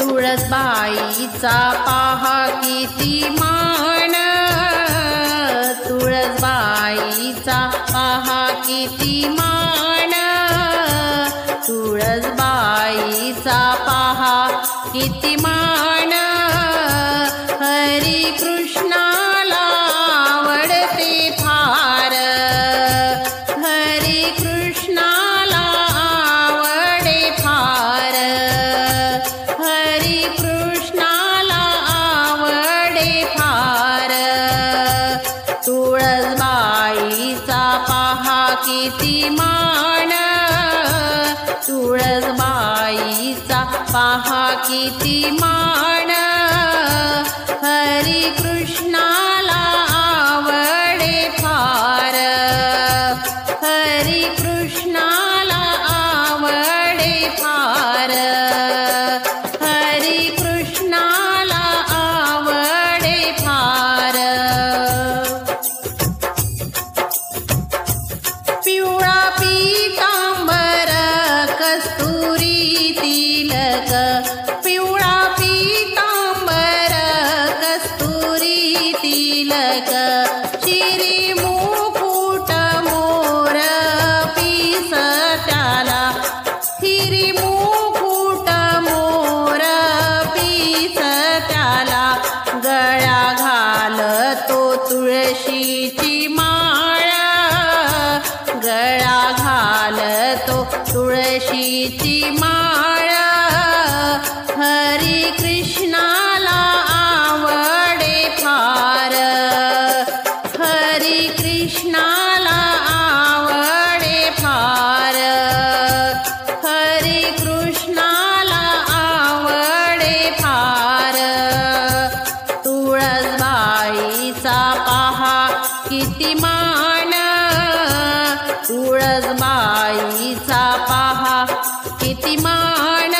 तुळसबाईचा पहा किती मान, तुळसबाईचा पहा किती मान, तुळसबाईचा पहा किती मान। हरी कृष्णाला आवडते फार, हरी कृष्णाला आवडे फार, हरी कृष्णाला आवडे फार। तुळसबाईचा पहा किती मान, तुळसबाईचा पहा किती मान। हरी कृष्णाला आवडे फार, हरी कृष्णाला आवडे फार, हरी कृष्णाला आवडे फार। पिवळा पीतांबर कस्तुरी तिलक, पिवळा पीतांबर कस्तुरी तिलक, शिरी मुकुट मोर पीस त्याला, हिरी मुकुट मोर पीस त्याला, गळा घालतो तुळशीची माळ, गळा घालतो तुळशीची माळ। हरी कृष्णाला आवडे फार, हरी कृष्णाला आवडे फार, हरी कृष्णाला आवडे फार। तुळसबाईचा पहा किती मान, तुळसबाईचा पहा किती मान।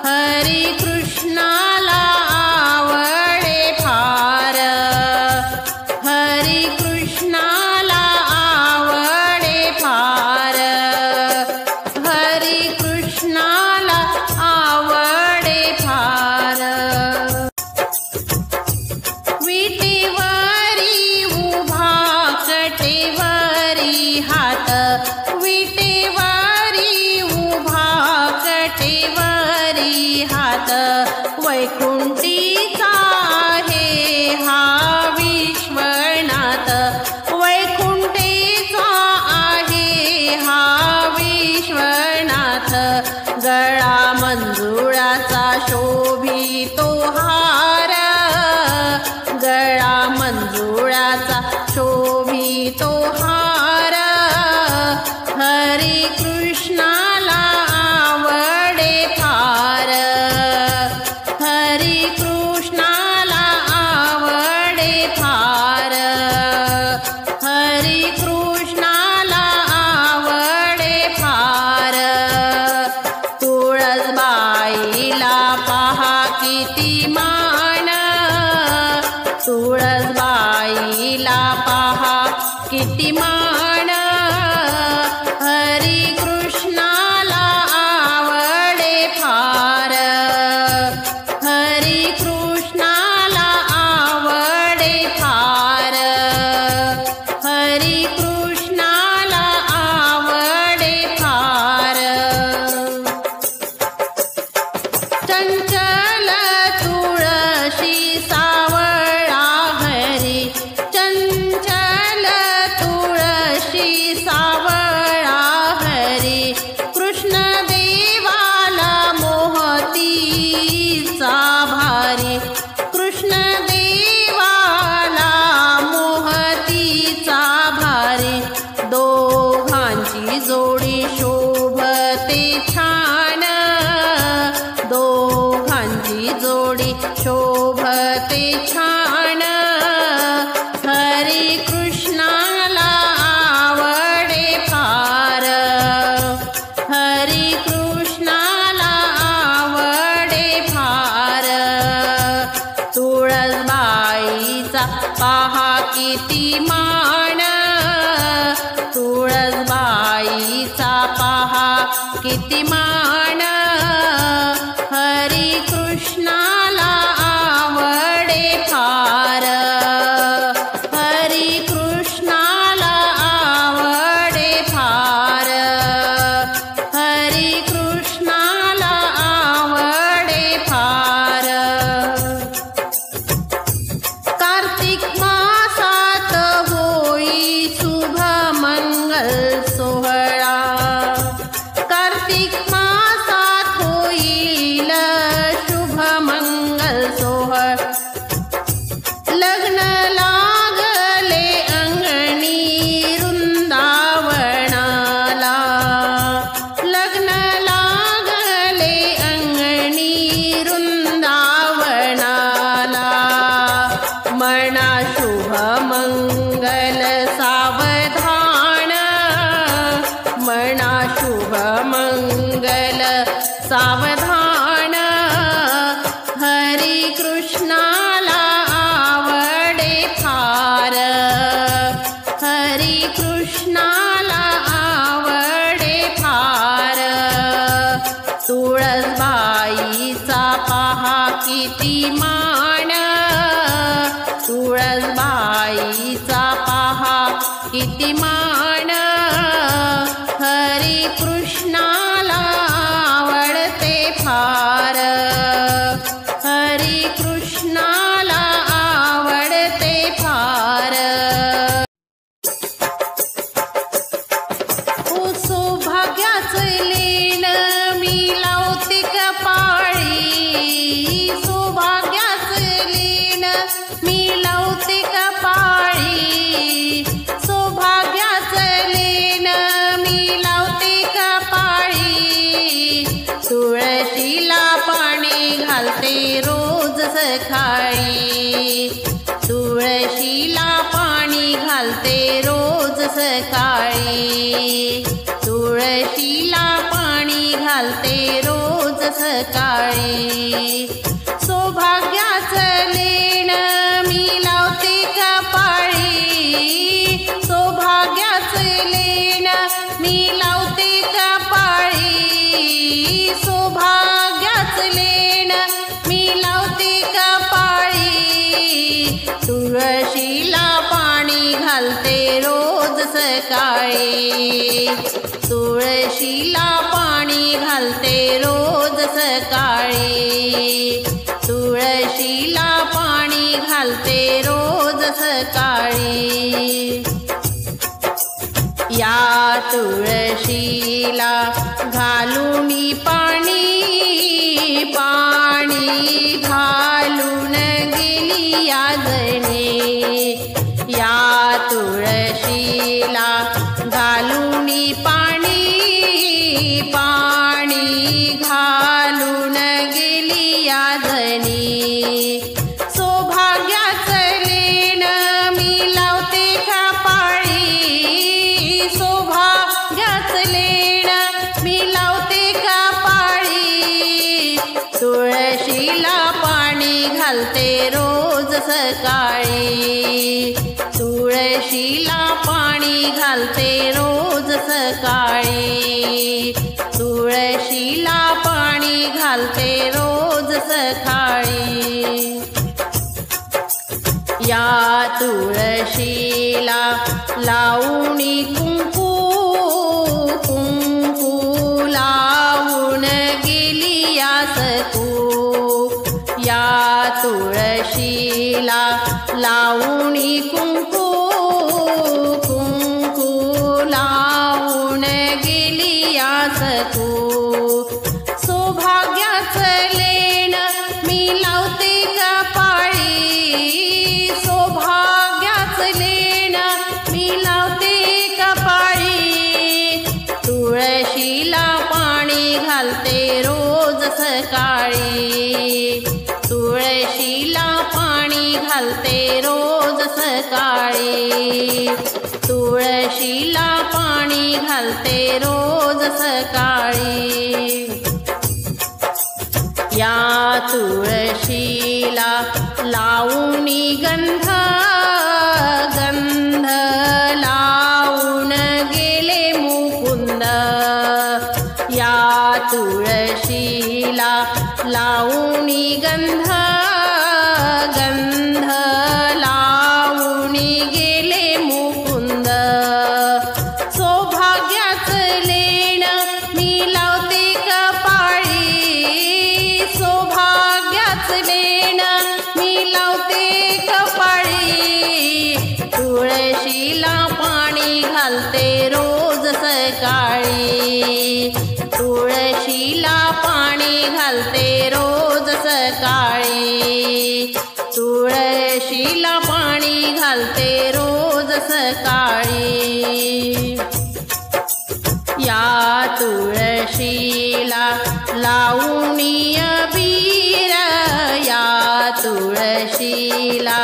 हरी कृष्णाला आवडे फार, हरी कृष्णाला आवडे फार, हरी कृष्णाला आवडे फार। विटेवरी उभा कटेवरी हात, विटेवरी उभा कटेवरी हात, वैकुंठीचा आहे हा विश्वनाथ, वैकुंठीचा आहे हा विश्वनाथ। गळा मंजुळाचा शोभितो हार, गळा मंजुळाचा शोभितो हार। हरी कृष्णाला आवडे फार, हरी कृष्णाला आवडे फार, हरी कृष्णाला आवडे फार। तुळसबाईला पहा किती मान, तुळसबाईला पहा किती मान। हरी कृष्णाला आवडे फार, हरी कृष्णाला आवडे फार, हरी कृष्णाला आवडे फार। चंचल तुळशी सावळा हरी, चंचल तुळशी सावळा हरी, कृष्ण देवाला मोहतीचा भारी, कृष्ण देवाला मोहतीचा भारी। दोघांची जोडी शोभते छान, दोघांची जोडी शोभते छान। हरी कृष्णाला आवडे फार, हरी कृष्णाला आवडे फार। तुळसबाईचा पहा किती मान, तुळसबाईचा पहा किती मान। हरी मंगल सावधान हरी कृष्णाला आवडे फार हरी कृष्णाला आवडे फार तुळसबाईचा पहा किती मान तुळसबाईचा पहा किती मान हरी कृष्णाला आवडते फार हरी कृष्णाला आवडते फार ओ सौभाग्याचं लेण मी लावते कपाळी सौभाग्याचं लेण मी लावते कपाळी सौभाग्याचं लेण मी लावते कपाळी तुळशीला पाणी घालते रोज सकाळी तुळशीला पाणी घालते रोज सकाळी तुळशीला पाणी घालते रोज सकाळी सौभाग्याचं लेण मी लावते कपाळी सौभाग्याचं लेण मी लावते कपाळी सौभाग्याचं लेण मी लावते कपाळी तुळशीला पाणी घालते रोज सकाळी तुळशीला पाणी घालते रोज सकाळी तुळशीला पाणी घालते रोज सकाळी या तुळशीला घालून पाणी पाणी घालून गेली या जणे या तुळशीला घालून पाणी पाणी घालून गेली या जणी सौभाग्याचं लेण मी लावते कपाळी सौभाग्याचं लेण मी लावते कपाळी तुळशीला पाणी घालते रोज सकाळी तुळशीला पाणी घालते रोज सकाळी तुळशीला पाणी घालते रोज सकाळी या तुळशीला लावून कुंकू कुंकू लावून गेली या सकू या तुळशीला लावून कुंकू कुंकू लावून गेली या सकू सौभाग्याचं लेण मी लावते कपाळी सौभाग्याचं लेण मी लावते कपाळी तुळशीला पाणी घालते रोज सकाळी तुळशीला पाणी घालते रोज सकाळी तुळशीला पाणी घालते रोज सकाळी या तुळशीला लावून गंध गंध लावून गेले मुकुंद या तुळशीला लावून गंध गंध लावून गेले मुकुंद सौभाग्याचं लेण मी लावते कपाळी सौभाग्याचं लेण मी लावते कपाळी तुळशीला पाणी घालते रोज सकाळी तुळशीला पाणी घालते रोज सकाळी तुळशीला पाणी घालते रोज सकाळी या तुळशीला लावून अबीर या तुळशीला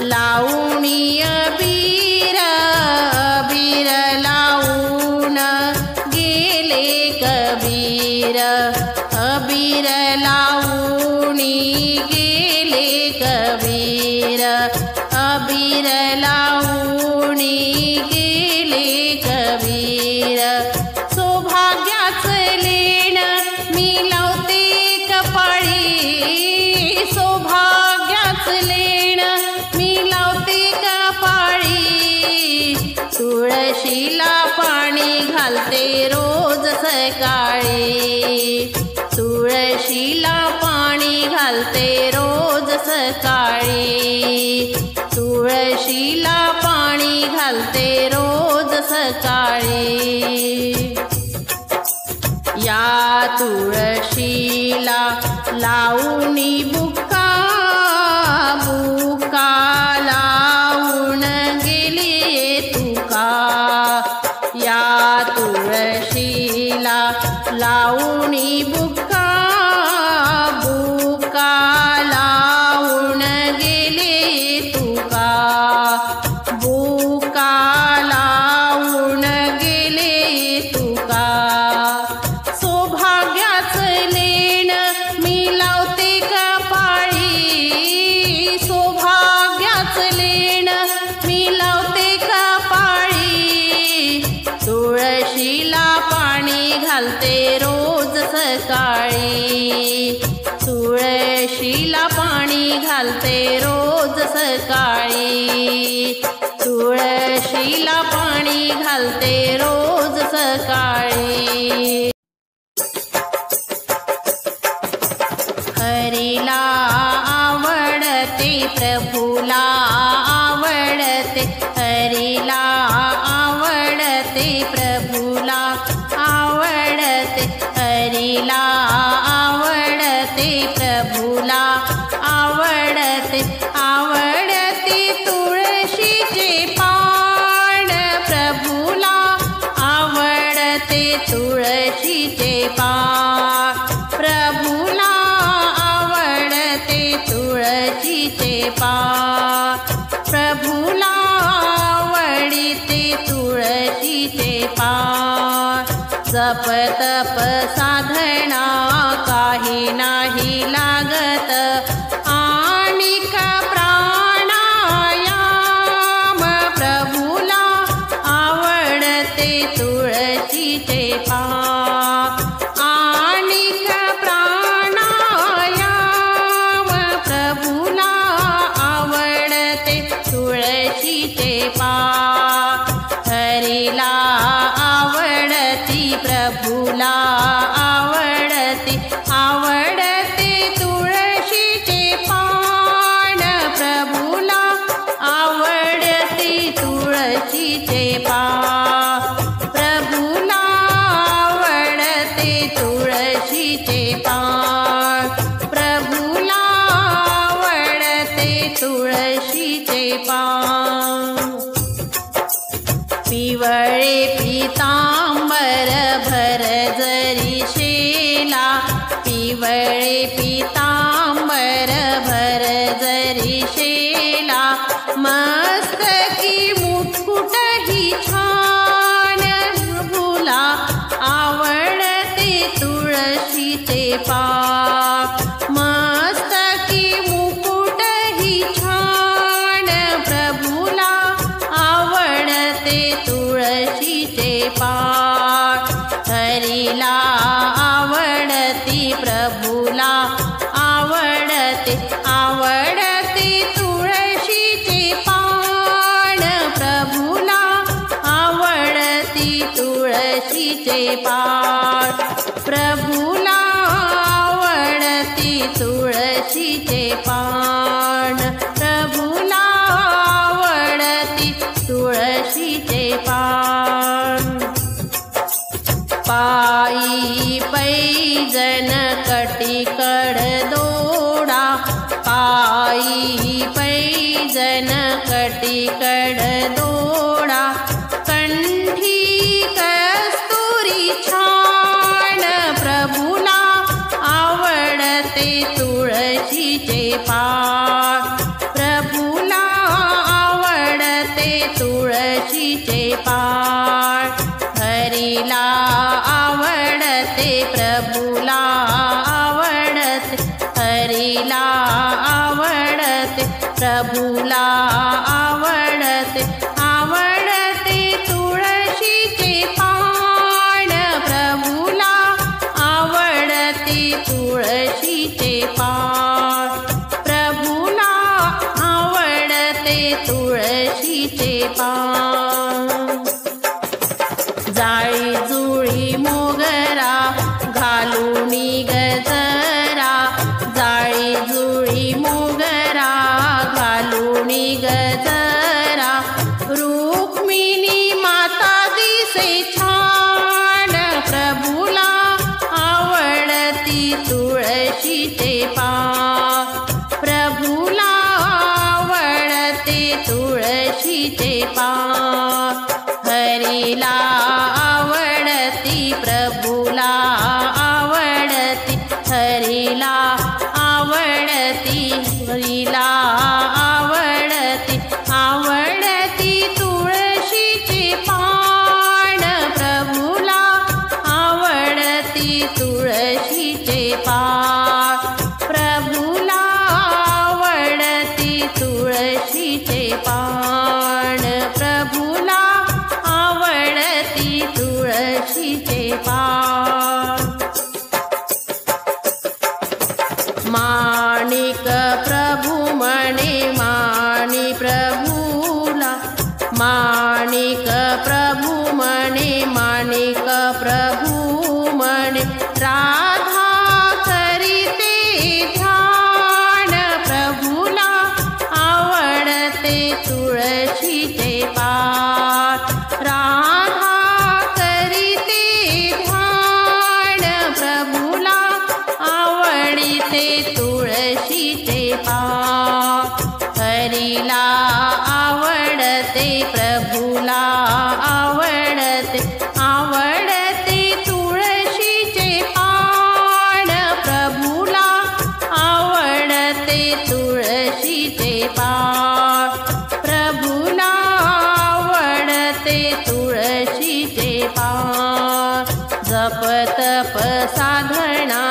लावून अबीर अबीर लावून गेले कबीर कबीर अबीर लावूनी गेले कबीर अबीर लावूनी गेले कबीर सौभाग्याच लेण मी लावते कपाळी सौभाग्याच लेण मी लावते कपाळी तुळशीला पाणी घालते रोज सकाळी तुळशीला पाणी घालते रोज सकाळी तुळशीला पाणी घालते रोज सकाळी या तुळशीला लावूनी बुक्का बुक्का लावून गेले तुका या तुळशीला लावूनी बुक्का बुक्का लावून गेले तुका बुक्का लावून गेले तुका सौभाग्याच लेण मी लावते कपाळी सौभाग्याच लेण मी लावते कपाळी तुळशीला पाणी घालते रोज सकाळी तुळशीला पाणी घालते रोज सकाळी तुळशीला पाणी घालते रोज सकाळी हरीला आवडते प्रभूला आवडते हरीला आवडते प्रभूला आवडते हरीला आवडते प्रभूला आवडते आवडते तुळशीचे पान प्रभूला आवडते तुळशीचे पान प्रभूला आवडते तुळशीचे पान प्रभूला आवडते तुळशीचे पान जप तप साधना काही नाही लागत आणिक प्राणायाम प्रभूला आवडते तुळशीचे पान आणिक प्राणायाम प्रभूला आवडते तुळशीचे पान हरीला आवडती प्रभूला आवडती आवडते तुळशीचे पान प्रभूला आवडते तुळशीचे पान प्रभूला आवडते तुळशीचे पान प्रभूला आवडते तुळशीचे पान पिवळे पीतांबर भर जरी शेला पिवळे पीतांबर भर जरी शेला मस्तकी मुकुट ही छान प्रभूला आवडते तुळशीचे पान मस्तकी मुकुट ही छान प्रभूला आवडते तुळशीचे पान हरीला आवडती प्रभूला आवडते आवडते तुळशीचे पान प्रभूला आवडती तुळशीचे पान प्रभूला आवडती तुळशीचे पान प्रभूला आवडती तुळशीचे पान पायी पैजन कटीकड दोडा पायी पैजन कटीकड दोडा कंठी कस्तुरी छान प्रभूला आवडते तुळशीचे पान प्रभूला आवडते तुळशीचे पान हरीला आवडते प्रभूला आवडते, हरीला आवडते, प्रभूला आवडते, आवडते तुळशीचे पान, प्रभूला आवडते तुळशीचे पान, प्रभूला आवडते तुळशीचे पान. जाळी जुळी मोगरा घालूनी गजरा, जाळी जुळी मोगरा घालूनी गजरा, रुक्मिणी माता दिसे छान, प्रभूला आवडती तुळशीचे पान, प्रभूला आवडते तुळशीचे पान. हरीला आवडती, प्रभूला आवडती, हरीला आवडती, हरीला आवडती, आवडती तुळशीचे पान, प्रभूला आवडती तुळशीचे पान, प्रभूला आवडती तुळशीचे पान, प्रभूला आवडती तुळशीचे पान. माणिक प्रभू म्हणे माणी प्रभूला, माणिक प्रभू म्हणे माणिक प्रभू म्हणे, राधा करीते ध्यान, प्रभूला आवडते तुळशीचे पान, राधा करीते ध्यान, प्रभूला आवडते तुळशीचे पान. हरीला आवडते, प्रभूला आवडते, आवडते तुळशीचे पान, प्रभूला आवडते तुळशीचे पान, प्रभूला आवडते तुळशीचे पान. जप तप साधना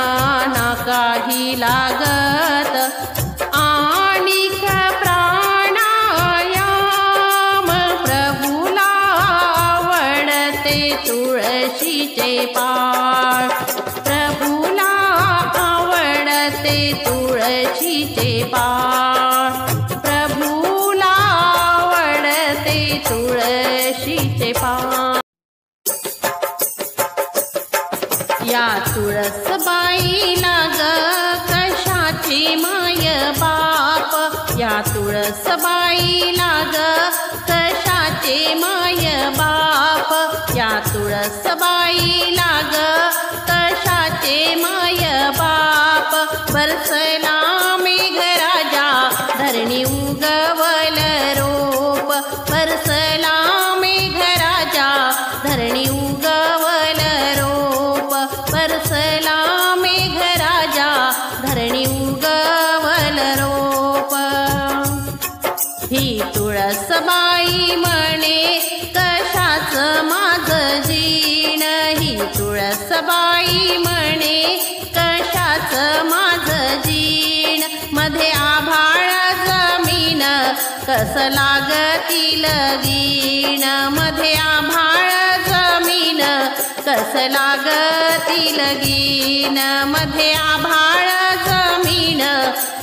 ना काही लागत, आणिक प्राणायाम, प्रभूला आवडते तुळशीचे पान, प्रभूला आवडते तुळशीचे पान, प्रभूला आवडते तुळशीचे पान. या तुळसबाईला ग कशाचे माय बाप, या तुळसबाईला ग कशाचे माय बाप, या तुळसबाईला ग कशाचे माय बाप. बरसला मेघराजा धरणी उगवल रोप, बरसला मेघराजा धरणी उगवल रोप, बरसला मेघराजा धरणी उगवल रोप. ही तुळसबाई म्हणे कशाचं माझं जीण, ही तुळसबाई म्हणे कशाचं माझं जीण. मध्ये आभाळ जमीन कसं लागतील गीण, मध्ये आभाळ जमीन कसं लागतील गीण, मध्ये आभाळ जमीन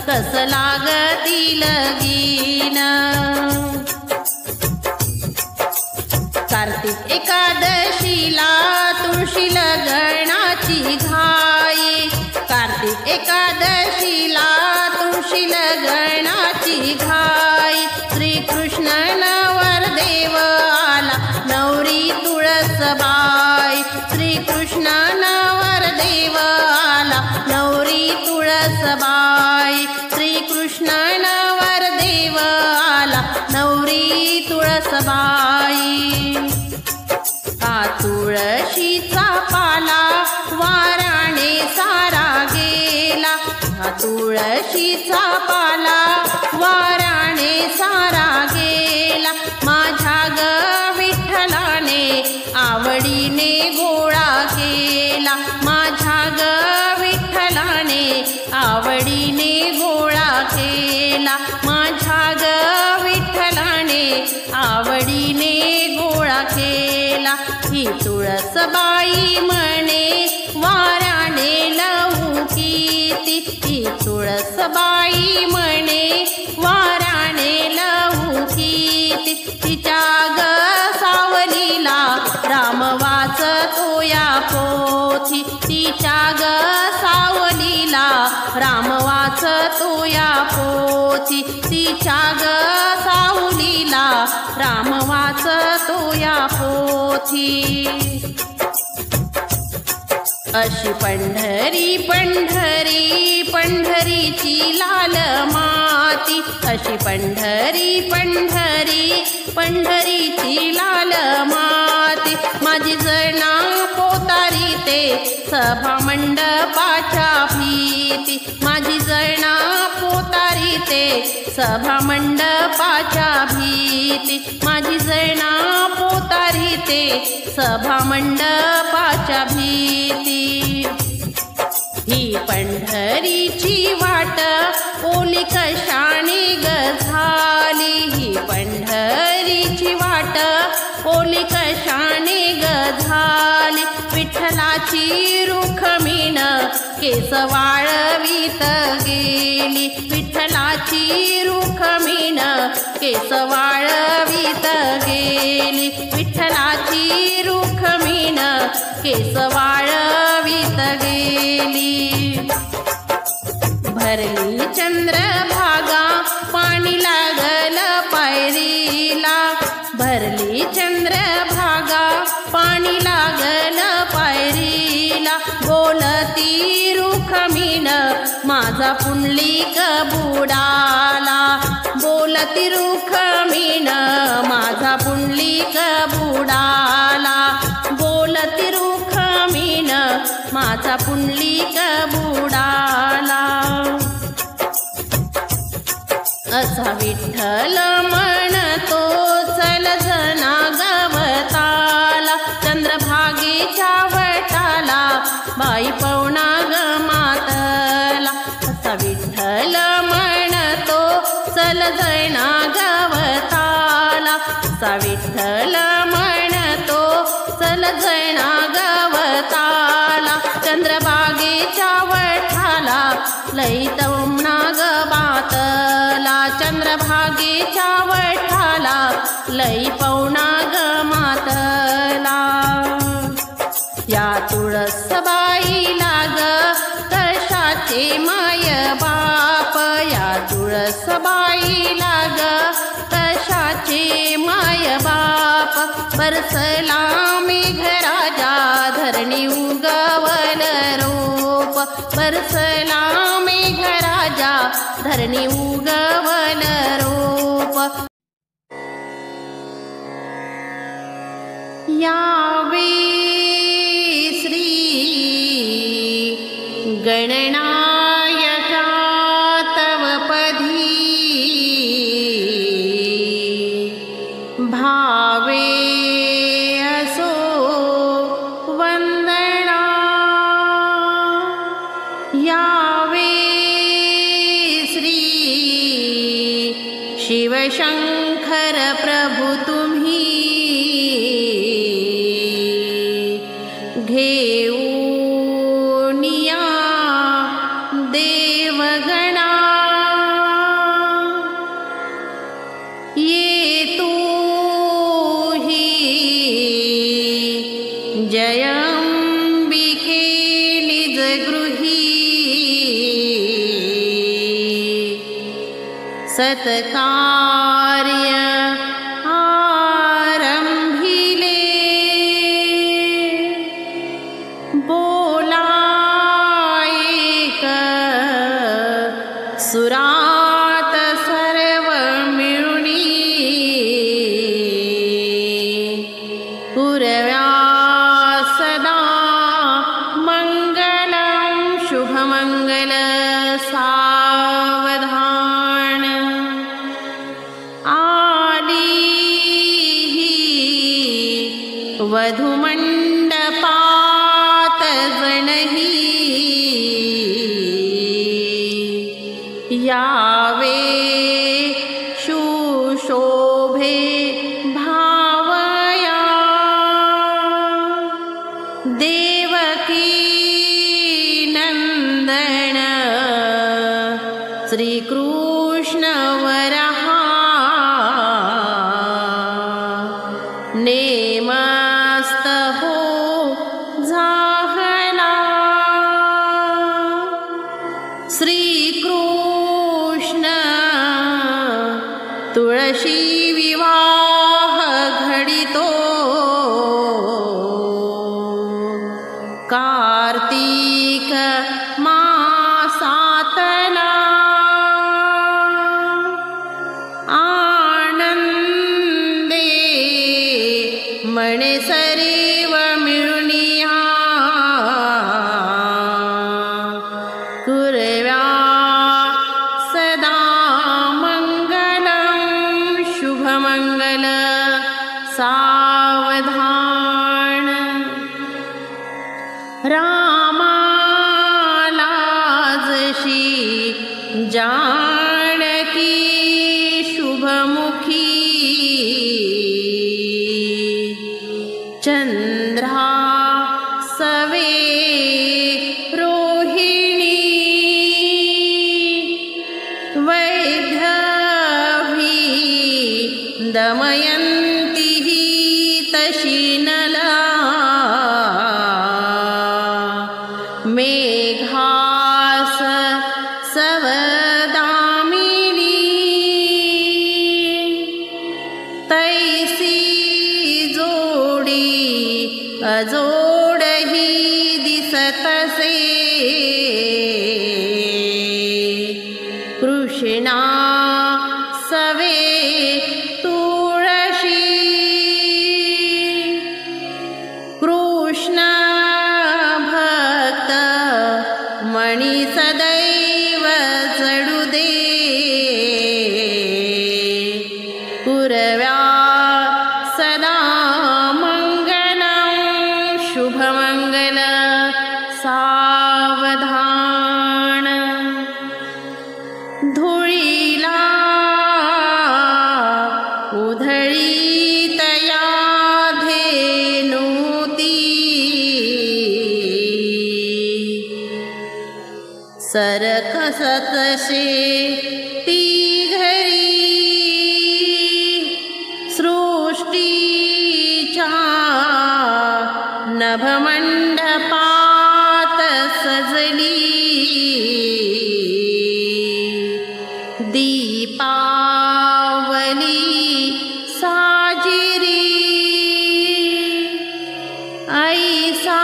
कसं लागतील गीण. कार्तिक एकादशीला तुळशी लगनाची घाई, कार्तिक एकादशीला तुळशी लगनाची घाई. श्रीकृष्ण नवरदेव आला नवरी तुळसबाई, श्रीकृष्ण नवरदेव आला नवरी तुळसबाई, श्रीकृष्ण नवरदेव आला नवरी तुळसबाई. हा तुळशीचा पाला वाराने सारा गेला, हा तुळशीचा पाला वाराने सारा गेला. माझ्या ग विठ्ठलाने आवडीने गोळा केला, माझ्या तुळसबाई म्हणे वाराने लौकिक तिच्या ग सावलीला राम वाचतो या पोथी तिच्या ग सावलीला राम वाचतो या पोथी तिच्या ग सावलीला राम वाचतो या पोथी अशी पंढरी पंढरी पंढरीची लाल माती अशी पंढरी पंढरी पंढरीची लाल माती माझी जना पोतारी ते सभा मंडपाच्या भीती माझी जना पोतारी ते सभा मंडपाच्या भीती माझी जना पोतारी ते सभा मंडपाच्या भीती ही पंढरीची वाट ओली कशाने ग झाली ही पंढरीची वाट ओली कशाने ग झाली विठ्ठलाची रुखमीण केस वाळवीत गेली विठ्ठलाची रुखमीण केस वाळवीत गेली विठ्ठलाची रुखमीण केस वाळवीत गेली भरली चंद्रभागा पाणी लागल पायरीला भरली चंद्रभागा पाणी लागल पायरीला बोलती रुखमीण माझा पुंडलिक बुडाला बोलती रुखमीण माझा पुंडलिक बुडाला बोलती रुखमीण माझा पुंडलिक बुडाला असा विठ्ठल म्हणतो चल जना गवताला चंद्रभागेच्या वटाला बाई पवना ग मातला असा विठ्ठल म्हणतो चल जना गवताला असा विठ्ठल म्हणतो चल जना गवताला चंद्रभागेच्या वठाला लई तवना ग बातला चंद्रभागेच्या वठाला लई पवना ग मातला या तुळसबाईला ग कशाचे माय बाप या तुळसबाईला ग कशाचे माय बाप बरसला मेघराजा धरणी उगवल रूप बरसला मेघराजा धरणी उगवल रूप यावे श्री गणनायका तव पदी भावे असो वंदना यावे श्री शिवशंकर प्रभु तुम्ही घेऊनिया देवगणा येतो ही जयंबिके निजगृही सत्कार्य आरंभिले बोला एक सुरात सर्व मिळुनी पुरव्या सदा मंगलम शुभमंगल सावधान आली वधुमंडपात जनही यावे शुशोभे भावया देवकी नंदन श्रीकृष्ण वरहा नेमस्त हो झाला श्रीकृष्ण तुळशी विवाह घडितो कार्तिक मासातला आनंदे मणे सरीव मिळुनिया कुरव्या सदा मंगलम शुभमंगल सावधान रामाला जशी जानकी शुभमुखी चंद्रा सवे रोहिणी वैधवी दमयंती तशी नला मेघास सवदामिनी तैसी जोडी अजोडही दिसतसे कृष्णा सवे तुळशी कृष्ण भक्त मणी सदैव जडू दे कुरव्या सदा मंगलम शुभमंगल सावधान धुळीला उधळी तया धेनुती सरकसतसे ती घरी सृष्टीच्या नभमंडपात सजली दीपावली साजिरी ऐसा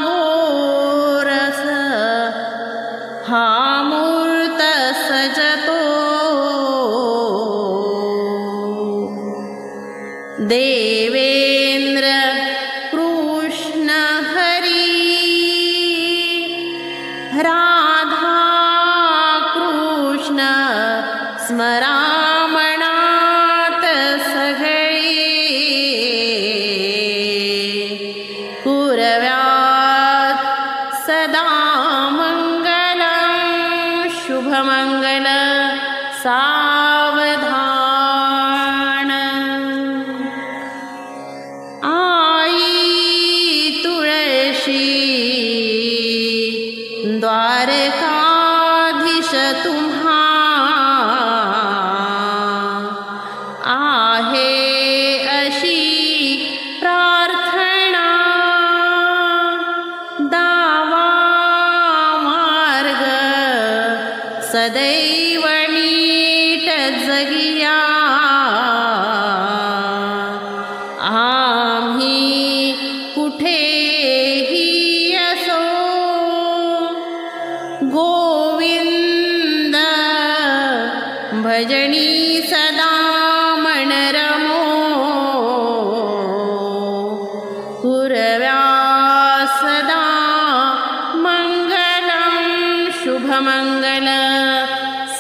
गोरस हा मूर्त सजतो देवेंद्र कृष्ण हरी राधा कृष्ण स्मरामणात सगळे कुरव्यात सदा मंगलम शुभमंगल सावधान आई तुळशी द्वारकाधीश तुम्हा आहे अशी प्रार्थना दावा मार्ग सदैव नीट जगिया आम्ही कुठेही असो गोविंद भजनी सदा मनरमो कुरव्या सदा मंगलम शुभमंगल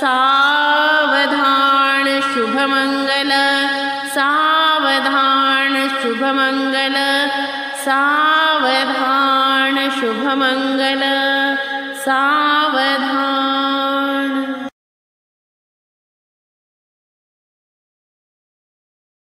सावधान शुभमंगल सावधान शुभमंगल सावधान शुभमंगल सावधान